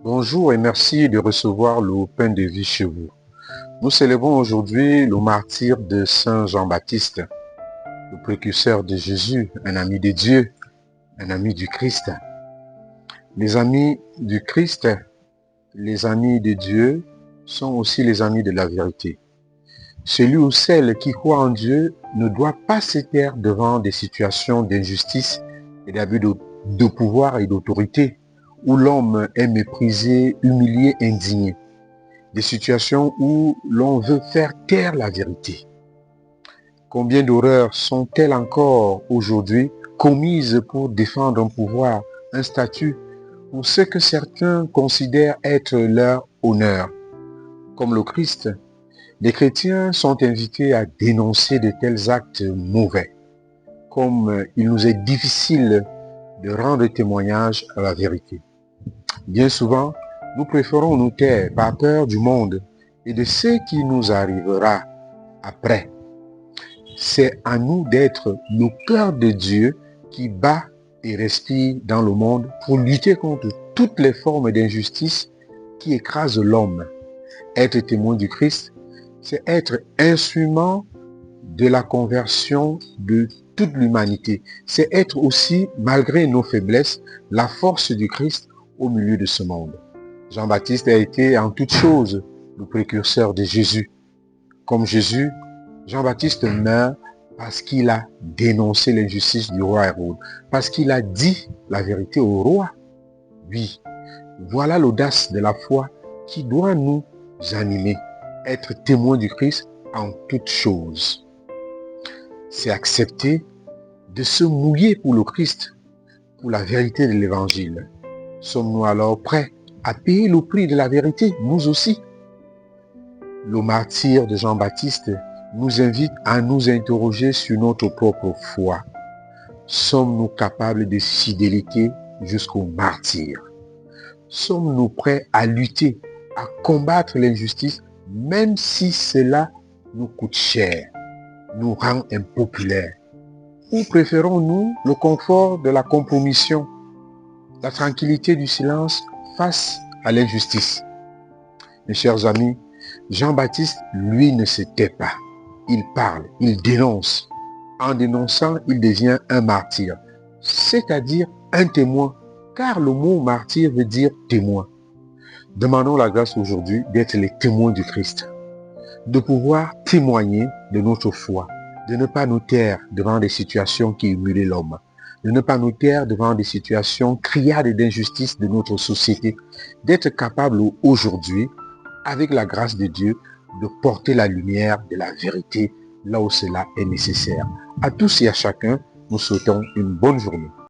Bonjour et merci de recevoir le pain de vie chez vous. Nous célébrons aujourd'hui le martyre de Saint Jean-Baptiste, le précurseur de Jésus, un ami de Dieu, un ami du Christ. Les amis du Christ, les amis de Dieu, sont aussi les amis de la vérité. Celui ou celle qui croit en Dieu ne doit pas se taire devant des situations d'injustice et d'abus de pouvoir et d'autorité, où l'homme est méprisé, humilié, indigné. Des situations où l'on veut faire taire la vérité. Combien d'horreurs sont-elles encore aujourd'hui commises pour défendre un pouvoir, un statut, pour ce que certains considèrent être leur honneur? Comme le Christ, les chrétiens sont invités à dénoncer de tels actes mauvais, comme il nous est difficile de rendre témoignage à la vérité. Bien souvent, nous préférons nous taire par peur du monde et de ce qui nous arrivera après. C'est à nous d'être le cœur de Dieu qui bat et respire dans le monde pour lutter contre toutes les formes d'injustice qui écrasent l'homme. Être témoin du Christ, c'est être instrument de la conversion de toute l'humanité. C'est être aussi, malgré nos faiblesses, la force du Christ au milieu de ce monde. Jean-Baptiste a été en toutes choses le précurseur de Jésus. Comme Jésus, Jean-Baptiste meurt parce qu'il a dénoncé l'injustice du roi Hérode, parce qu'il a dit la vérité au roi. Oui, voilà l'audace de la foi qui doit nous animer, être témoin du Christ en toutes choses. C'est accepter de se mouiller pour le Christ, pour la vérité de l'Évangile. Sommes-nous alors prêts à payer le prix de la vérité, nous aussi? Le martyre de Jean-Baptiste nous invite à nous interroger sur notre propre foi. Sommes-nous capables de fidélité jusqu'au martyre? Sommes-nous prêts à lutter, à combattre l'injustice, même si cela nous coûte cher, nous rend impopulaires? Ou préférons-nous le confort de la compromission, la tranquillité du silence face à l'injustice? Mes chers amis, Jean-Baptiste, lui, ne se tait pas. Il parle, il dénonce. En dénonçant, il devient un martyr, c'est-à-dire un témoin, car le mot martyr veut dire témoin. Demandons la grâce aujourd'hui d'être les témoins du Christ, de pouvoir témoigner de notre foi, de ne pas nous taire devant des situations qui humilient l'homme, de ne pas nous taire devant des situations criardes d'injustice de notre société, d'être capable aujourd'hui, avec la grâce de Dieu, de porter la lumière de la vérité là où cela est nécessaire. À tous et à chacun, nous souhaitons une bonne journée.